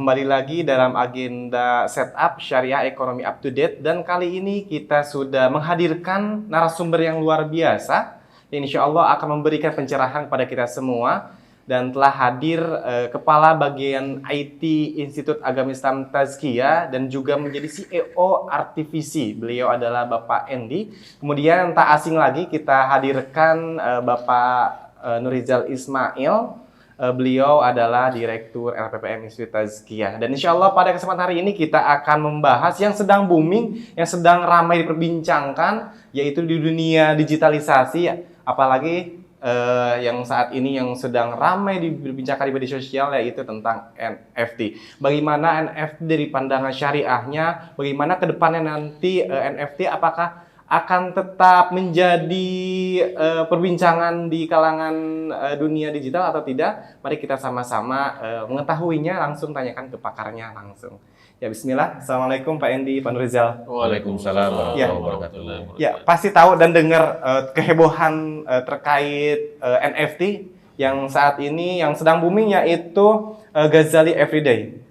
kembali lagi dalam agenda setup Syariah Ekonomi Up to Date, dan kali ini kita sudah menghadirkan narasumber yang luar biasa yang insya Allah akan memberikan pencerahan kepada kita semua. Dan telah hadir Kepala Bagian IT Institut Agama Islam Tazkiyah dan juga menjadi CEO Artivisi. Beliau adalah Bapak Endi. Kemudian tak asing lagi kita hadirkan Bapak Nurizal Ismail. Beliau adalah Direktur LPPM Institut Tazkiyah. Dan insya Allah pada kesempatan hari ini kita akan membahas yang sedang booming, yang sedang ramai diperbincangkan, yaitu di dunia digitalisasi, apalagi yang saat ini yang sedang ramai diperbincangkan di media sosial, yaitu tentang NFT. Bagaimana NFT dari pandangan syariahnya, bagaimana ke depannya nanti NFT apakah akan tetap menjadi perbincangan di kalangan dunia digital atau tidak? Mari kita sama-sama mengetahuinya, langsung tanyakan ke pakarnya langsung. Ya, bismillah. Assalamualaikum Pak Endi, Pak Nurizal. Waalaikumsalam warahmatullahi wabarakatuh. Ya, pasti tahu dan dengar kehebohan terkait NFT yang saat ini yang sedang booming, yaitu Ghazali Everyday.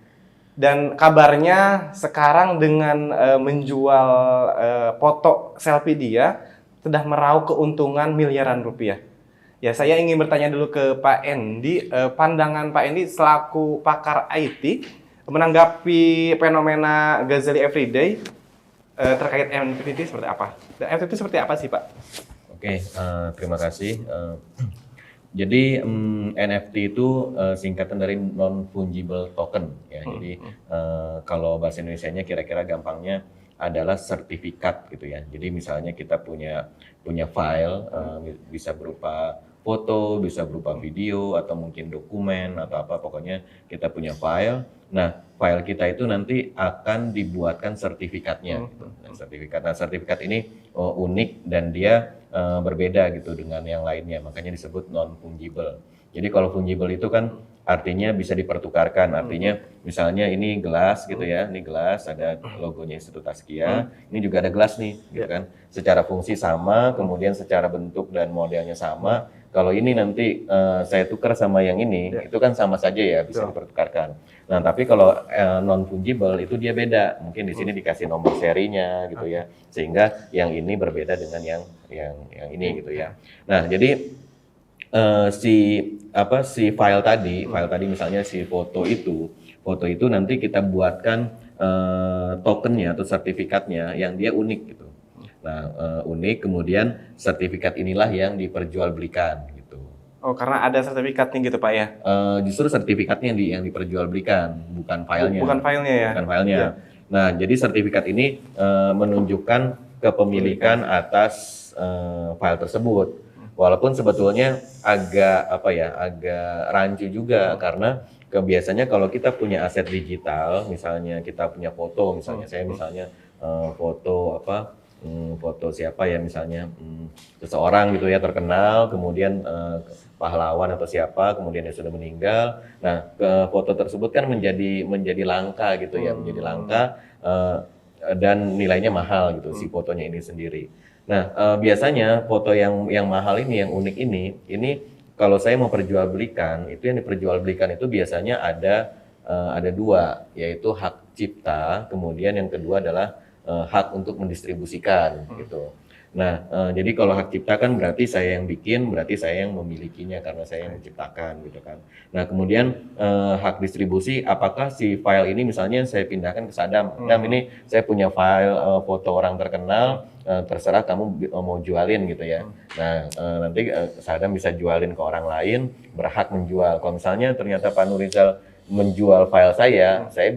Dan kabarnya sekarang dengan menjual foto selfie dia sudah meraup keuntungan miliaran rupiah. Ya, saya ingin bertanya dulu ke Pak Endi, pandangan Pak Endi selaku pakar IT menanggapi fenomena Ghazali Everyday terkait NFT seperti apa? Dan NFT seperti apa sih, Pak? Oke, terima kasih. Jadi NFT itu singkatan dari non-fungible token ya. Jadi kalau bahasa Indonesianya kira-kira gampangnya adalah sertifikat gitu ya. Jadi misalnya kita punya file, bisa berupa foto, bisa berupa video, atau mungkin dokumen atau apa, pokoknya kita punya file. Nah, file kita itu nanti akan dibuatkan sertifikatnya. Gitu. Nah, sertifikat ini unik dan dia berbeda gitu dengan yang lainnya, makanya disebut non-fungible. Jadi kalau fungible itu kan artinya bisa dipertukarkan, artinya misalnya ini gelas gitu ya, ini gelas ada logonya Institut Tazkiyah, ini juga ada gelas nih, gitu kan. Secara fungsi sama, kemudian secara bentuk dan modelnya sama. Kalau ini nanti saya tukar sama yang ini, itu kan sama saja ya, bisa dipertukarkan. Nah, tapi kalau non-fungible itu dia beda. Mungkin di sini dikasih nomor serinya gitu ya, sehingga yang ini berbeda dengan yang ini gitu ya. Nah, jadi si file tadi misalnya si foto itu nanti kita buatkan tokennya atau sertifikatnya yang dia unik gitu. Nah, unik, kemudian sertifikat inilah yang diperjualbelikan gitu. Oh, karena ada sertifikatnya gitu, Pak ya? Justru sertifikatnya yang diperjualbelikan, bukan filenya. Bukan filenya ya? Bukan filenya. Ya. Nah, jadi sertifikat ini menunjukkan kepemilikan atas file tersebut. Walaupun sebetulnya agak rancu juga karena biasanya kalau kita punya aset digital, misalnya kita punya foto, misalnya saya foto siapa ya, misalnya seseorang gitu ya terkenal, kemudian pahlawan atau siapa, kemudian dia sudah meninggal. Nah, foto tersebut kan menjadi langka gitu ya, menjadi langka dan nilainya mahal gitu si fotonya ini sendiri. Nah, biasanya foto yang mahal ini, yang unik ini kalau saya mau perjualbelikan, itu yang diperjualbelikan itu biasanya ada dua, yaitu hak cipta, kemudian yang kedua adalah hak untuk mendistribusikan gitu. Nah, jadi kalau hak cipta kan berarti saya yang bikin, berarti saya yang memilikinya karena saya yang menciptakan gitu kan. Nah, kemudian hak distribusi, apakah si file ini misalnya saya pindahkan ke Sadam. Sadam, ini saya punya file foto orang terkenal, terserah kamu mau jualin gitu ya. Nah, nanti Sadam bisa jualin ke orang lain, berhak menjual. Kalau misalnya ternyata Pak Nurizal menjual file saya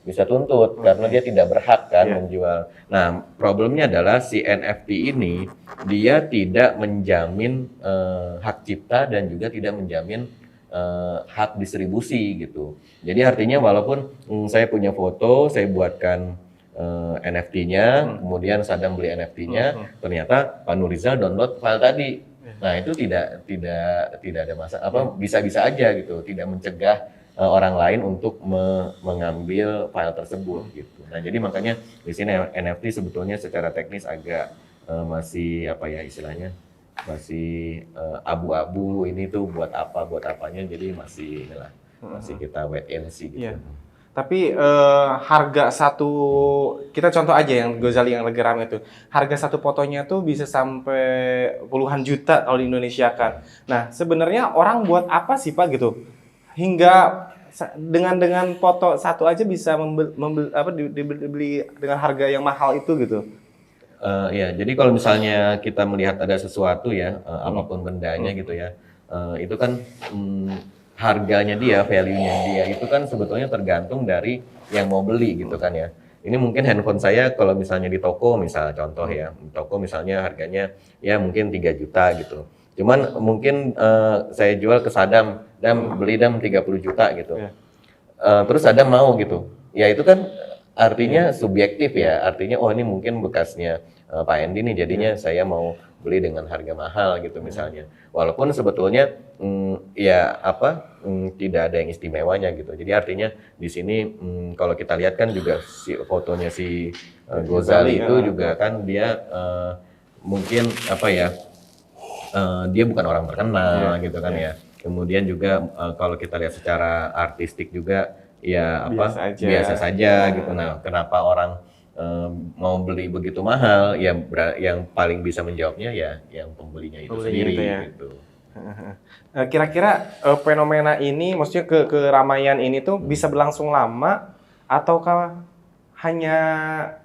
bisa tuntut karena dia tidak berhak kan menjual. Nah, problemnya adalah si NFT ini dia tidak menjamin hak cipta dan juga tidak menjamin hak distribusi gitu. Jadi artinya walaupun saya punya foto, saya buatkan NFT-nya, kemudian Sadam beli NFT-nya, ternyata Pak Nurizal download file tadi. Nah, itu tidak ada masalah, bisa-bisa aja gitu, tidak mencegah orang lain untuk mengambil file tersebut gitu. Nah, jadi makanya di sini NFT sebetulnya secara teknis agak masih istilahnya masih abu-abu, ini tuh buat apanya, jadi masih kita wait and see gitu. Yeah. Tapi harga satu, kita contoh aja yang Gozali yang lagi rame itu, harga satu fotonya tuh bisa sampai puluhan juta kalau di Indonesia kan. Nah, sebenarnya orang buat apa sih Pak gitu? Hingga dengan foto satu aja bisa dibeli dengan harga yang mahal itu gitu. Ya, jadi kalau misalnya kita melihat ada sesuatu ya, apapun bendanya gitu ya, itu kan harganya dia, value-nya dia itu kan sebetulnya tergantung dari yang mau beli gitu kan ya. Ini mungkin handphone saya kalau misalnya di toko, misal contoh ya, di toko misalnya harganya ya mungkin 3 juta gitu. Cuman mungkin saya jual ke Sadam, Dam beli Dam 30 juta gitu. Iya. Terus Sadam mau gitu. Ya itu kan artinya subjektif ya, artinya oh ini mungkin bekasnya Pak Endi nih, jadinya saya mau beli dengan harga mahal gitu misalnya. Walaupun sebetulnya ya apa tidak ada yang istimewanya gitu. Jadi artinya di sini kalau kita lihat kan juga si fotonya si Gozali itu juga kan dia mungkin apa ya dia bukan orang terkenal gitu kan ya. Kemudian juga kalau kita lihat secara artistik juga ya apa biasa saja gitu. Nah, kenapa orang mau beli begitu mahal? Ya yang paling bisa menjawabnya ya yang pembelinya itu sendiri gitu. Kira-kira fenomena ini, maksudnya keramaian ini tuh bisa berlangsung lama ataukah hanya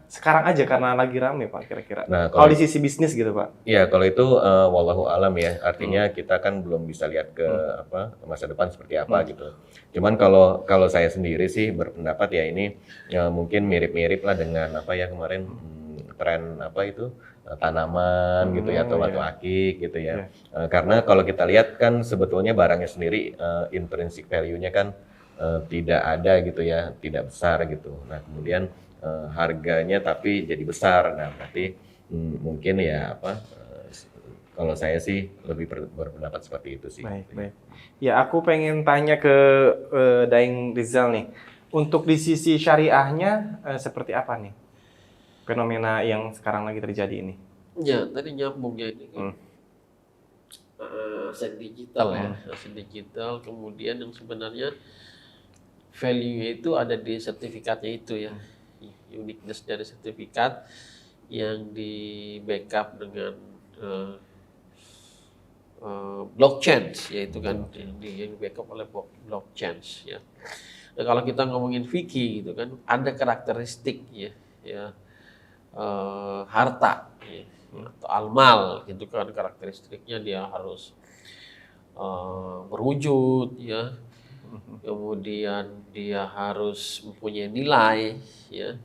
sekarang aja karena lagi rame Pak kira-kira? Nah, kalau di sisi bisnis gitu Pak? Iya, kalau itu wallahu alam ya. Artinya kita kan belum bisa lihat ke apa masa depan seperti apa gitu. Cuman kalau saya sendiri sih berpendapat ya ini ya mungkin mirip-mirip lah dengan apa ya kemarin tren apa itu tanaman gitu ya atau batu akik gitu ya. Karena kalau kita lihat kan sebetulnya barangnya sendiri intrinsic value-nya kan tidak ada gitu ya, tidak besar gitu. Nah, kemudian harganya tapi jadi besar. Nah, berarti mungkin ya apa kalau saya sih lebih berpendapat seperti itu sih. Baik. Ya, aku pengen tanya ke Daeng Rizal nih. Untuk di sisi syariahnya seperti apa nih fenomena yang sekarang lagi terjadi ini? Ya, tadi nyambungnya ini kan aset digital ya, aset digital. Kemudian yang sebenarnya value itu ada di sertifikatnya itu ya, uniqueness dari sertifikat yang di backup dengan blockchain, yaitu kan yang di backup oleh blockchain ya. Nah, kalau kita ngomongin fikih gitu kan, ada karakteristik ya harta ya, atau almal gitu kan, karakteristiknya dia harus berwujud ya, kemudian dia harus mempunyai nilai ya.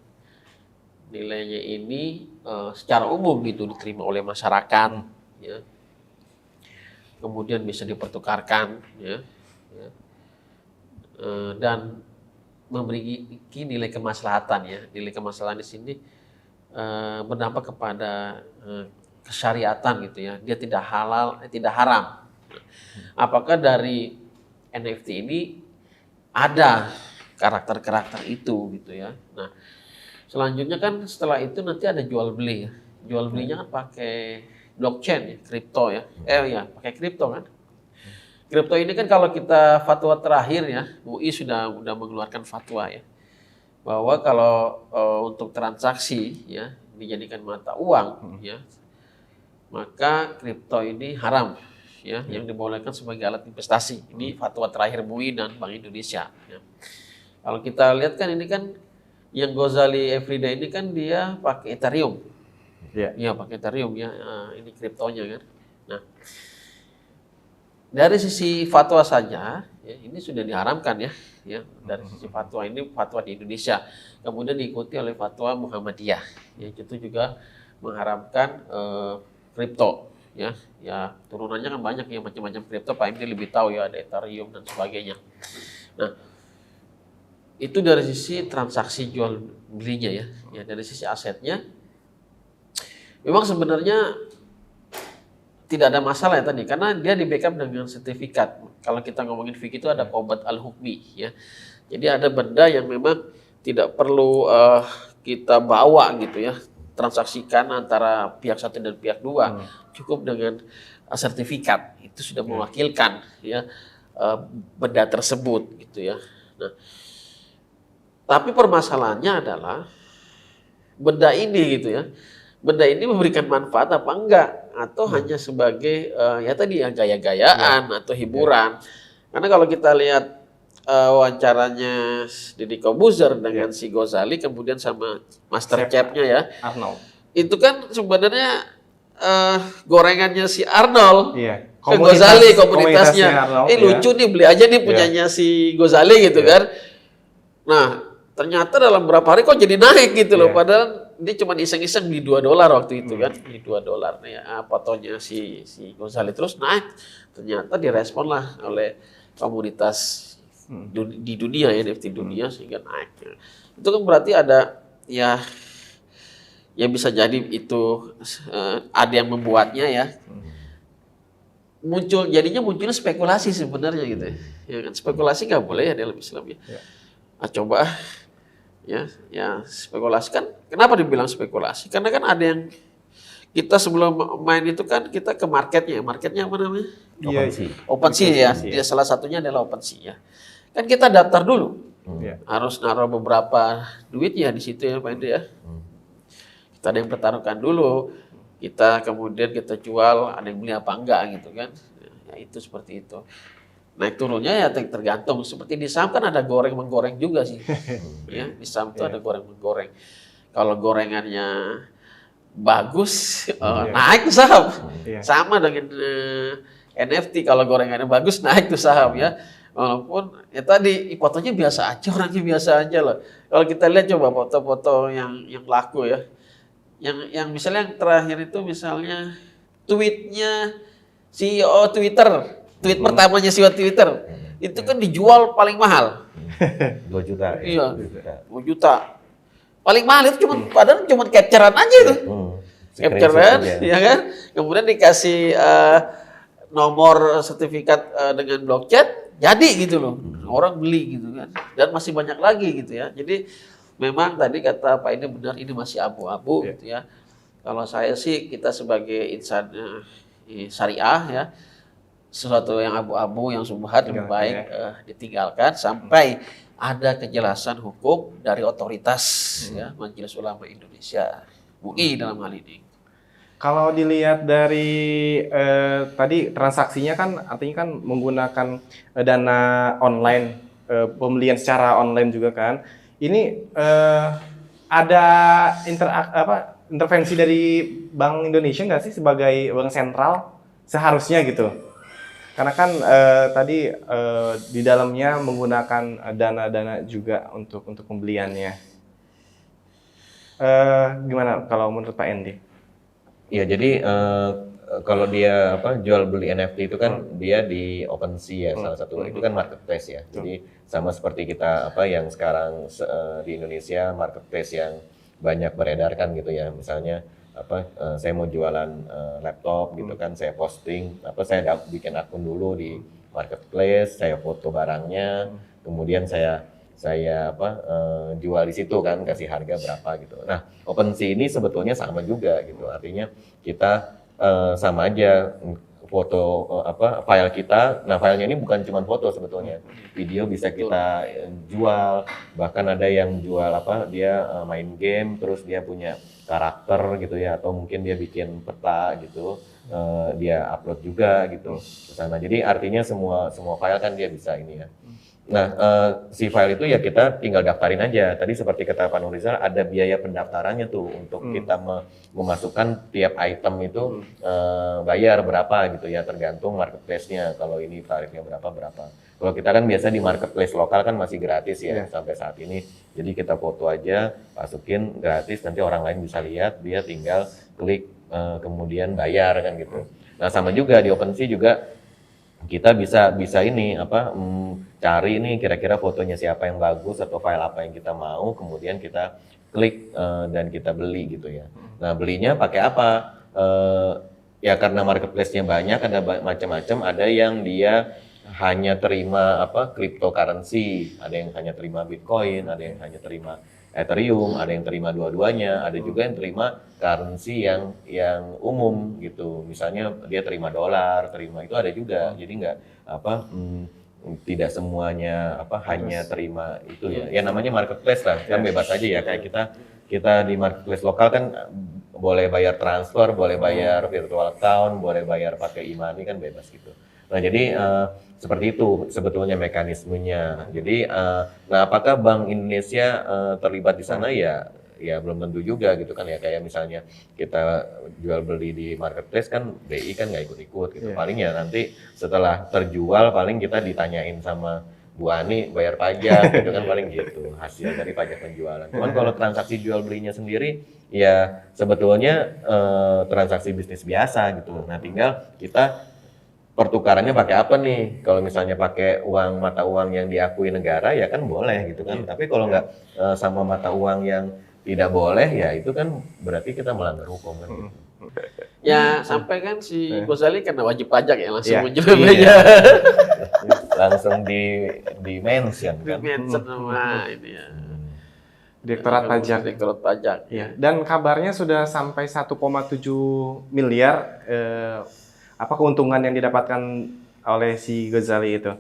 Nilainya ini secara umum itu diterima oleh masyarakat ya. Kemudian bisa dipertukarkan ya. Dan memiliki nilai kemaslahatan ya. Nilai kemaslahatan di sini berdampak kepada kesyariatan gitu ya. Dia tidak halal, tidak haram. Apakah dari NFT ini ada karakter-karakter itu gitu ya. Nah, selanjutnya kan setelah itu nanti ada jual beli ya. Jual belinya kan pakai blockchain ya, kripto ya. Pakai kripto kan. Kripto ini kan kalau kita fatwa terakhir ya, UI sudah mengeluarkan fatwa ya. Bahwa kalau untuk transaksi ya dijadikan mata uang ya, maka kripto ini haram ya, yang dibolehkan sebagai alat investasi. Ini fatwa terakhir MUI dan Bank Indonesia ya. Kalau kita lihat kan ini kan yang Gozali Everyday ini kan dia pakai Ethereum. Ya pakai Ethereum ya, ini kriptonya kan. Nah, dari sisi fatwa saja ya, ini sudah diharamkan ya. Dari sisi fatwa ini, fatwa di Indonesia, kemudian diikuti oleh fatwa Muhammadiyah ya, itu juga mengharamkan kripto ya. Turunannya kan banyak ya, macam-macam kripto, Pak Emdi lebih tahu ya, ada Ethereum dan sebagainya. Nah, itu dari sisi transaksi jual belinya ya. Dari sisi asetnya memang sebenarnya tidak ada masalah ya tadi, karena dia di backup dengan sertifikat. Kalau kita ngomongin fikih itu ada qobat al-hukmi ya. Jadi ada benda yang memang tidak perlu kita bawa gitu ya, transaksikan antara pihak satu dan pihak dua. Cukup dengan sertifikat itu sudah mewakilkan ya benda tersebut gitu ya. Nah, Tapi permasalahannya adalah benda ini gitu ya. Benda ini memberikan manfaat apa enggak? Atau hanya sebagai ya tadi ya gaya-gayaan atau hiburan. Karena kalau kita lihat wawancaranya Deddy Corbuzier dengan si Ghazali kemudian sama Master Chef Chef-nya ya. Arnold. Itu kan sebenarnya gorengannya si Arnold. Iya. Ke Ghazali komunitasnya. Komunitasnya Arnold, ya. Lucu nih, beli aja nih punyanya si Ghazali gitu kan. Nah, ternyata dalam berapa hari kok jadi naik gitu loh. Padahal dia cuma iseng-iseng beli $2 waktu itu kan. Beli $2 nih ya, fotonya si Ghazali terus naik. Ternyata direspon lah oleh komunitas di dunia ya, NFT dunia sehingga naik. Itu kan berarti ada ya bisa jadi itu ada yang membuatnya ya. Munculnya spekulasi sebenarnya gitu ya kan, spekulasi nggak boleh ya dalam Islam ya. Coba ya spekulasi kan, kenapa dibilang spekulasi, karena kan ada yang kita sebelum main itu kan kita ke marketnya apa namanya, OpenSea ya. Dia salah satunya adalah OpenSea ya, kan kita daftar dulu, harus naruh beberapa duit ya di situ ya Pak Hendri ya. Kita ada yang pertaruhkan dulu, kita kemudian kita jual, ada yang beli apa enggak gitu kan. Ya itu seperti itu. Naik turunnya ya tergantung. Seperti di saham kan ada goreng-menggoreng juga sih. Ya, di saham itu ada goreng-menggoreng. Kalau gorengannya bagus, naik tuh saham. Sama dengan NFT, kalau gorengannya bagus naik tuh saham ya. Walaupun ya tadi fotonya biasa aja, orangnya biasa aja loh. Kalau kita lihat coba foto-foto yang laku ya. Yang misalnya yang terakhir itu misalnya tweetnya CEO Twitter, tweet pertamanya CEO Twitter, itu kan dijual paling mahal. 2 juta. Iya, 2 juta. Paling mahal itu padahal cuma capturean aja itu. Capturean, ya kan? Kemudian dikasih nomor sertifikat dengan blockchain, jadi gitu loh. Orang beli gitu kan. Dan masih banyak lagi gitu ya. Jadi memang tadi kata Pak ini benar, ini masih abu-abu gitu ya. Kalau saya sih, kita sebagai insan syariah ya, sesuatu yang abu-abu, yang subhat lebih baik ditinggalkan sampai ada kejelasan hukum dari otoritas ya, Majelis Ulama Indonesia, MUI dalam hal ini. Kalau dilihat dari tadi transaksinya kan artinya kan menggunakan dana online, pembelian secara online juga kan. Ini ada intervensi dari Bank Indonesia nggak sih sebagai bank sentral seharusnya gitu? Karena kan tadi di dalamnya menggunakan dana-dana juga untuk pembeliannya. Gimana kalau menurut Pak Endi? Ya jadi kalau dia jual beli NFT itu kan dia di OpenSea ya, salah satu itu kan marketplace ya. Jadi sama seperti kita yang sekarang di Indonesia marketplace yang banyak beredar kan gitu ya. Misalnya saya mau jualan laptop gitu kan, saya posting saya bikin akun dulu di marketplace, saya foto barangnya, kemudian saya jual di situ kan, kasih harga berapa gitu. Nah, OpenSea ini sebetulnya sama juga gitu. Artinya kita sama aja foto file kita. Nah, filenya ini bukan cuma foto sebetulnya. Video bisa kita jual, bahkan ada yang jual dia main game terus dia punya karakter gitu ya, atau mungkin dia bikin peta gitu. Dia upload juga gitu ke sana. Jadi artinya semua file kan dia bisa ini ya. Nah, si file itu ya kita tinggal daftarin aja. Tadi seperti kata Pak Nurizal, ada biaya pendaftarannya tuh untuk kita memasukkan tiap item itu bayar berapa gitu ya, tergantung marketplace-nya. Kalau ini tarifnya berapa. Kalau kita kan biasa di marketplace lokal kan masih gratis ya sampai saat ini. Jadi kita foto aja, masukin gratis, nanti orang lain bisa lihat, dia tinggal klik kemudian bayar kan gitu. Nah, sama juga di OpenSea juga kita bisa ini cari nih kira-kira fotonya siapa yang bagus atau file apa yang kita mau, kemudian kita klik dan kita beli gitu ya. Nah, belinya pakai apa? Ya karena marketplace-nya banyak, ada macam-macam, ada yang dia hanya terima cryptocurrency, ada yang hanya terima Bitcoin, ada yang hanya terima Ethereum, ada yang terima dua-duanya, ada juga yang terima currency yang umum gitu. Misalnya dia terima dolar, terima itu ada juga. Jadi tidak semuanya hanya terima itu ya. Ya namanya marketplace lah, kan bebas aja ya, kayak kita di marketplace lokal kan boleh bayar transfer, boleh bayar virtual account, boleh bayar pakai e-money, kan bebas gitu. Nah, jadi seperti itu sebetulnya mekanismenya. Jadi nah, apakah Bank Indonesia terlibat di sana, ya belum tentu juga gitu kan ya. Kayak misalnya kita jual beli di marketplace kan BI kan nggak ikut-ikut gitu. Paling ya nanti setelah terjual paling kita ditanyain sama Bu Ani bayar pajak gitu kan, paling gitu hasil dari pajak penjualan. Cuman kalau transaksi jual belinya sendiri ya sebetulnya transaksi bisnis biasa gitu. Nah, tinggal kita pertukarannya pakai apa nih? Kalau misalnya pakai uang mata uang yang diakui negara ya kan boleh gitu kan. Tapi kalau nggak sama mata uang yang tidak boleh, ya itu kan berarti kita melanggar hukum kan. Gitu. Ya sampai kan si Ghazali kena wajib pajak ya, langsung muncul Iya. aja. Langsung di mention kan. Mention sama ini ya. Direktorat Pajak. Direktorat Pajak. Ya. Dan kabarnya sudah sampai 1,7 miliar keuntungan yang didapatkan oleh si Ghazali itu.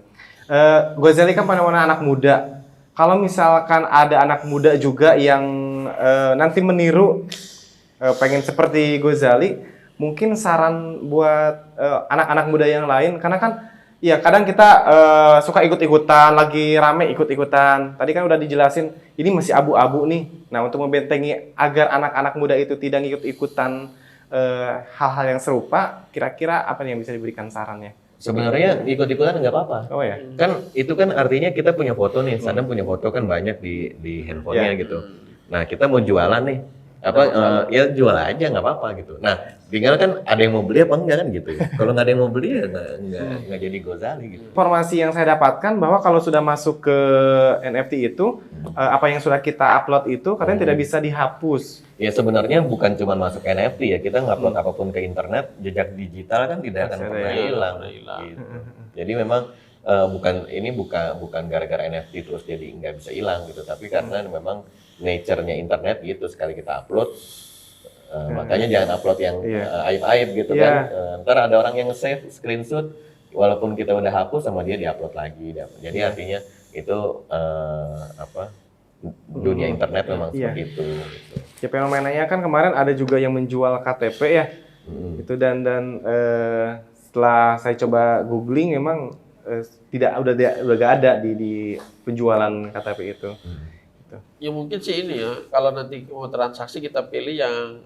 Ghazali kan fenomena anak muda. Kalau misalkan ada anak muda juga yang nanti meniru pengen seperti Ghazali, mungkin saran buat anak-anak muda yang lain, karena kan ya kadang kita suka ikut-ikutan, lagi rame ikut-ikutan. Tadi kan udah dijelasin, ini masih abu-abu nih. Nah, untuk membentengi agar anak-anak muda itu tidak ikut-ikutan hal-hal yang serupa, kira-kira apa nih yang bisa diberikan sarannya? Sebenarnya ikut-ikutan nggak apa-apa. Oh ya. Kan itu kan artinya kita punya foto nih, Sadam punya foto kan banyak di handphonenya gitu. Nah, kita mau jualan nih, ya jual aja nggak apa-apa gitu. Nah, tinggal kan ada yang mau beli apa enggak kan gitu ya. Kalau nggak ada yang mau beli ya nggak jadi Ghazali gitu. Informasi yang saya dapatkan bahwa kalau sudah masuk ke NFT itu, apa yang sudah kita upload itu katanya tidak bisa dihapus. Ya sebenarnya bukan cuma masuk NFT ya, kita ngupload apapun ke internet, jejak digital kan tidak akan pernah hilang. Gitu. Jadi memang bukan gara-gara NFT terus jadi nggak bisa hilang gitu, tapi karena memang nature-nya internet gitu, sekali kita upload, makanya jangan upload yang aib-aib gitu kan. Ntar ada orang yang save screenshot, walaupun kita udah hapus sama dia diupload lagi. Jadi artinya itu dunia internet memang seperti itu. Gitu. Ya fenomenanya kan kemarin ada juga yang menjual KTP ya, itu dan setelah saya coba googling memang udah gak ada di penjualan KTP itu. Gitu. Ya mungkin sih ini ya, kalau nanti mau transaksi kita pilih yang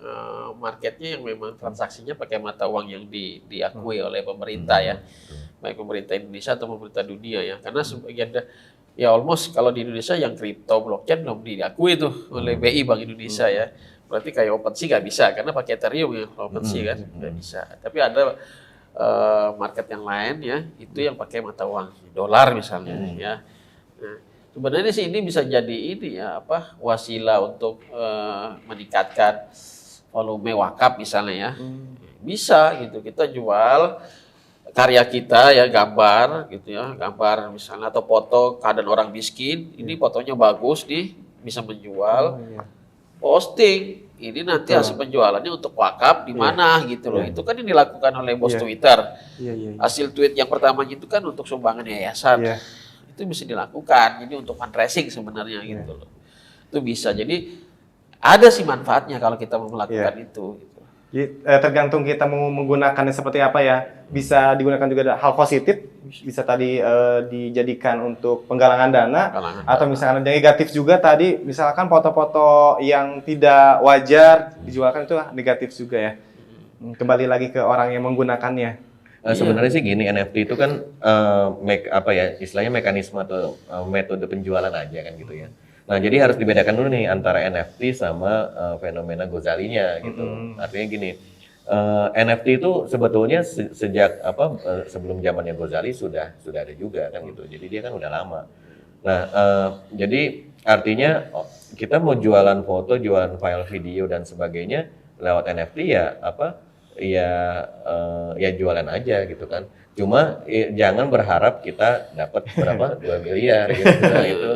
marketnya yang memang transaksinya pakai mata uang yang diakui oleh pemerintah ya, baik pemerintah Indonesia atau pemerintah dunia ya, karena sebagian ya almost kalau di Indonesia yang kripto blockchain belum diakui tuh oleh BI Bank Indonesia ya. Berarti kayak OpenSea nggak bisa karena pakai Ethereum ya, OpenSea kan nggak bisa. Tapi ada market yang lain ya, itu yang pakai mata uang dolar misalnya ya. Nah, sebenarnya sih ini bisa jadi ini ya wasilah untuk meningkatkan volume wakaf misalnya ya. Bisa gitu kita jual karya kita ya, gambar gitu ya, gambar misalnya atau foto keadaan orang miskin, ini fotonya bagus nih, bisa menjual, posting, ini nanti hasil penjualannya untuk wakaf di mana gitu loh. Itu kan yang dilakukan oleh bos Twitter. Hasil tweet yang pertama itu kan untuk sumbangan yayasan. Itu bisa dilakukan, jadi untuk fundraising sebenarnya gitu loh. Itu bisa, jadi ada sih manfaatnya kalau kita mau melakukan itu. Gitu. Tergantung kita mau menggunakannya seperti apa ya. Bisa digunakan juga hal positif, bisa tadi dijadikan untuk penggalangan dana, atau misalkan negatif juga tadi, misalkan foto-foto yang tidak wajar dijualkan itu negatif juga ya. Kembali lagi ke orang yang menggunakannya. Sebenarnya sih gini, NFT itu kan istilahnya mekanisme atau metode penjualan aja kan gitu ya. Nah, jadi harus dibedakan dulu nih antara NFT sama fenomena Ghazalinya gitu. Artinya gini, NFT itu sebetulnya sejak sebelum zamannya Ghazali sudah ada juga kan gitu. Jadi dia kan udah lama. Nah, jadi artinya kita mau jualan foto, jualan file video dan sebagainya lewat NFT ya jualan aja gitu kan. Cuma jangan berharap kita dapat berapa 2 miliar gitu. Nah, itu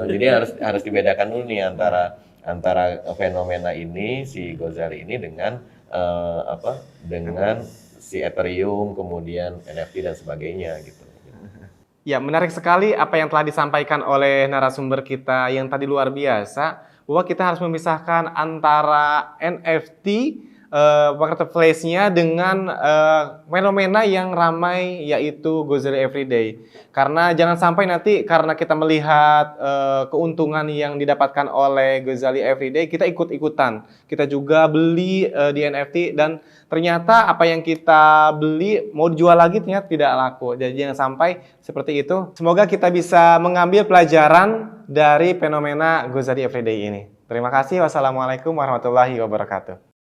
jadi harus dibedakan dulu nih antara fenomena ini si Ghazali ini dengan dengan si Ethereum kemudian NFT dan sebagainya gitu. Ya, menarik sekali apa yang telah disampaikan oleh narasumber kita yang tadi luar biasa, bahwa kita harus memisahkan antara NFT, marketplace-nya dengan fenomena yang ramai yaitu Gozali Everyday. Karena jangan sampai nanti karena kita melihat keuntungan yang didapatkan oleh Gozali Everyday, kita ikut-ikutan. Kita juga beli di NFT dan ternyata apa yang kita beli mau dijual lagi ternyata tidak laku. Jadi jangan sampai seperti itu. Semoga kita bisa mengambil pelajaran dari fenomena Gozali Everyday ini. Terima kasih. Wassalamualaikum warahmatullahi wabarakatuh.